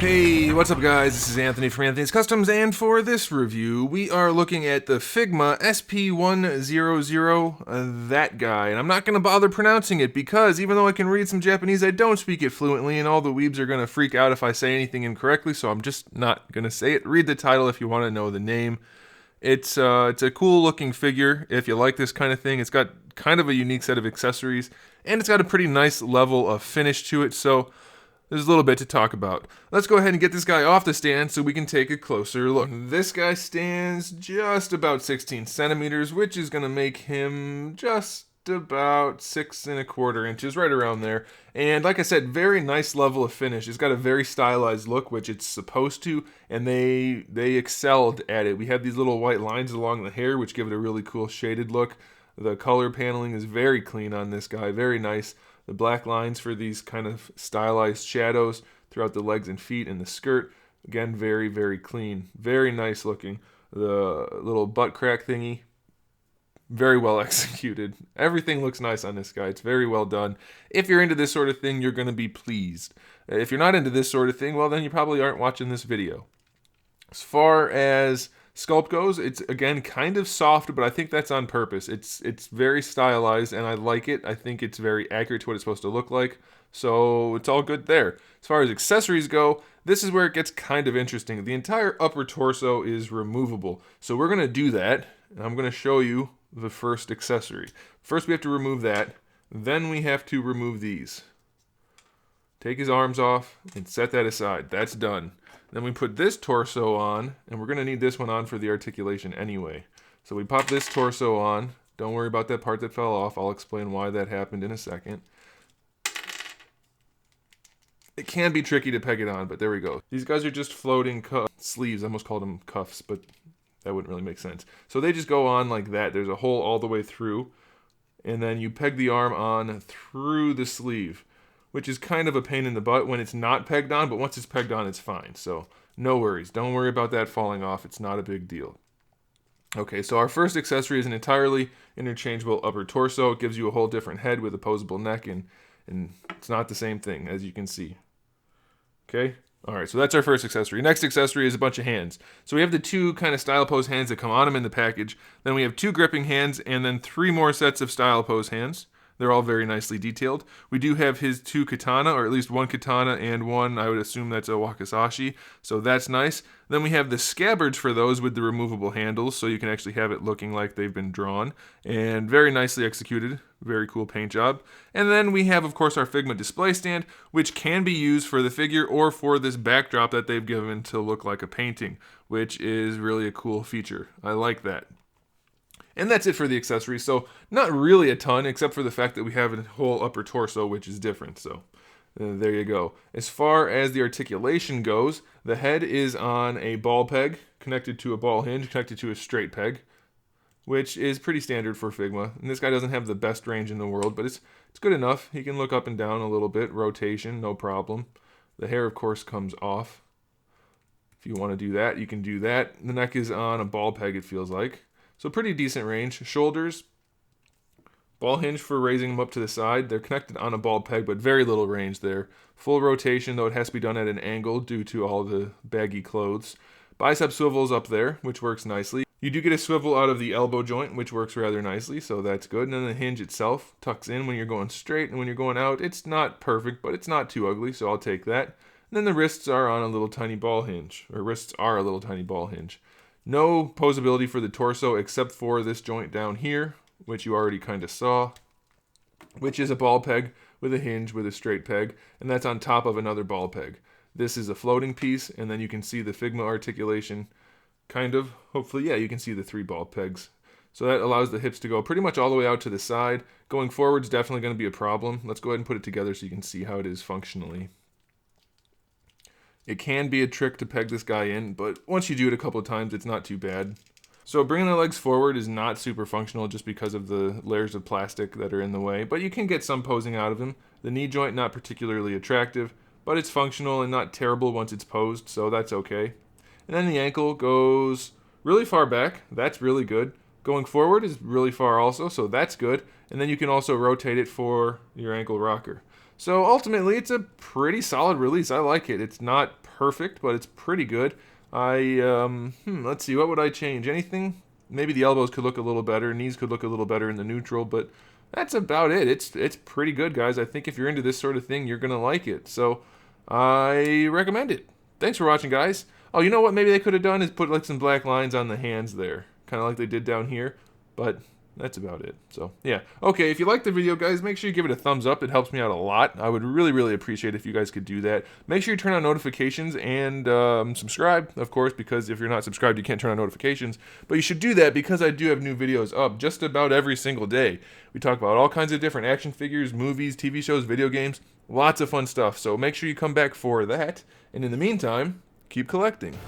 Hey, what's up guys? This is Anthony from Anthony's Customs, and for this review, we are looking at the Figma SP100, that guy. And I'm not going to bother pronouncing it because even though I can read some Japanese, I don't speak it fluently, and all the weebs are going to freak out if I say anything incorrectly, so I'm just not going to say it. Read the title if you want to know the name. It's a cool looking figure if you like this kind of thing. It's got kind of a unique set of accessories, and it's got a pretty nice level of finish to it, so there's a little bit to talk about. Let's go ahead and get this guy off the stand so we can take a closer look. This guy stands just about 16 centimeters, which is going to make him just about 6¼ inches, right around there. And like I said, very nice level of finish. It's got a very stylized look, which it's supposed to, and they excelled at it. We have these little white lines along the hair, which give it a really cool shaded look. The color paneling is very clean on this guy, very nice. The black lines for these kind of stylized shadows throughout the legs and feet and the skirt, again, very, very clean. Very nice looking. The little butt crack thingy, very well executed. Everything looks nice on this guy. It's very well done. If you're into this sort of thing, you're going to be pleased. If you're not into this sort of thing, well, then you probably aren't watching this video. As far as sculpt goes, it's again kind of soft, but I think that's on purpose. It's very stylized and I like it. I think it's very accurate to what it's supposed to look like, so it's all good there. As far as accessories go, this is where it gets kind of interesting. The entire upper torso is removable, so we're going to do that, and I'm going to show you the first accessory. First we have to remove that, then we have to remove these. Take his arms off and set that aside. That's done. Then we put this torso on, and we're going to need this one on for the articulation anyway. So we pop this torso on. Don't worry about that part that fell off. I'll explain why that happened in a second. It can be tricky to peg it on, but there we go. These guys are just floating sleeves. I almost called them cuffs, but that wouldn't really make sense. So they just go on like that. There's a hole all the way through, and then you peg the arm on through the sleeve, which is kind of a pain in the butt when it's not pegged on, but once it's pegged on, it's fine. So no worries. Don't worry about that falling off. It's not a big deal. Okay, so our first accessory is an entirely interchangeable upper torso. It gives you a whole different head with opposable neck, and it's not the same thing, as you can see. Okay? All right, so that's our first accessory. Next accessory is a bunch of hands. So we have the two kind of style pose hands that come on them in the package. Then we have two gripping hands, and then 3 more sets of style pose hands. They're all very nicely detailed. We do have his 2 katana, or at least 1 katana and 1, I would assume that's a wakizashi, so that's nice. Then we have the scabbards for those with the removable handles, so you can actually have it looking like they've been drawn, and very nicely executed. Very cool paint job. And then we have, of course, our Figma display stand, which can be used for the figure or for this backdrop that they've given to look like a painting, which is really a cool feature. I like that. And that's it for the accessories, so not really a ton, except for the fact that we have a whole upper torso, which is different, so there you go. As far as the articulation goes, the head is on a ball peg, connected to a ball hinge, connected to a straight peg, which is pretty standard for Figma. And this guy doesn't have the best range in the world, but it's good enough. He can look up and down a little bit, rotation, no problem. The hair, of course, comes off. If you want to do that, you can do that. The neck is on a ball peg, it feels like. So pretty decent range. Shoulders, ball hinge for raising them up to the side. They're connected on a ball peg, but very little range there. Full rotation, though it has to be done at an angle due to all the baggy clothes. Bicep swivels up there, which works nicely. You do get a swivel out of the elbow joint, which works rather nicely, so that's good. And then the hinge itself tucks in when you're going straight, and when you're going out, it's not perfect, but it's not too ugly, so I'll take that. And then the wrists are on a little tiny ball hinge, or wrists are a little tiny ball hinge. No posability for the torso except for this joint down here, which you already kind of saw, which is a ball peg with a hinge with a straight peg, and that's on top of another ball peg. This is a floating piece, and then you can see the Figma articulation, kind of. Hopefully, yeah, you can see the 3 ball pegs. So that allows the hips to go pretty much all the way out to the side. Going forward is definitely going to be a problem. Let's go ahead and put it together so you can see how it is functionally. It can be a trick to peg this guy in, but once you do it a couple of times, it's not too bad. So bringing the legs forward is not super functional just because of the layers of plastic that are in the way, but you can get some posing out of him. The knee joint, not particularly attractive, but it's functional and not terrible once it's posed, so that's okay. And then the ankle goes really far back. That's really good. Going forward is really far also, so that's good. and then you can also rotate it for your ankle rocker. So ultimately, it's a pretty solid release. I like it. It's not perfect, but it's pretty good. Let's see, what would I change? Anything? Maybe the elbows could look a little better, knees could look a little better in the neutral, but that's about it. It's pretty good, guys. I think if you're into this sort of thing, you're gonna like it. So I recommend it. Thanks for watching, guys. Oh, you know what maybe they could have done is put like some black lines on the hands there, kind of like they did down here, but that's about it. So yeah, okay, if you liked the video, guys, make sure you give it a thumbs up. It helps me out a lot. I would really appreciate if you guys could do that. Make sure you turn on notifications and subscribe, of course, because if you're not subscribed, you can't turn on notifications. But you should do that because I do have new videos up just about every single day. We talk about all kinds of different action figures, movies, TV shows, video games, lots of fun stuff. So make sure you come back for that. And in the meantime, keep collecting.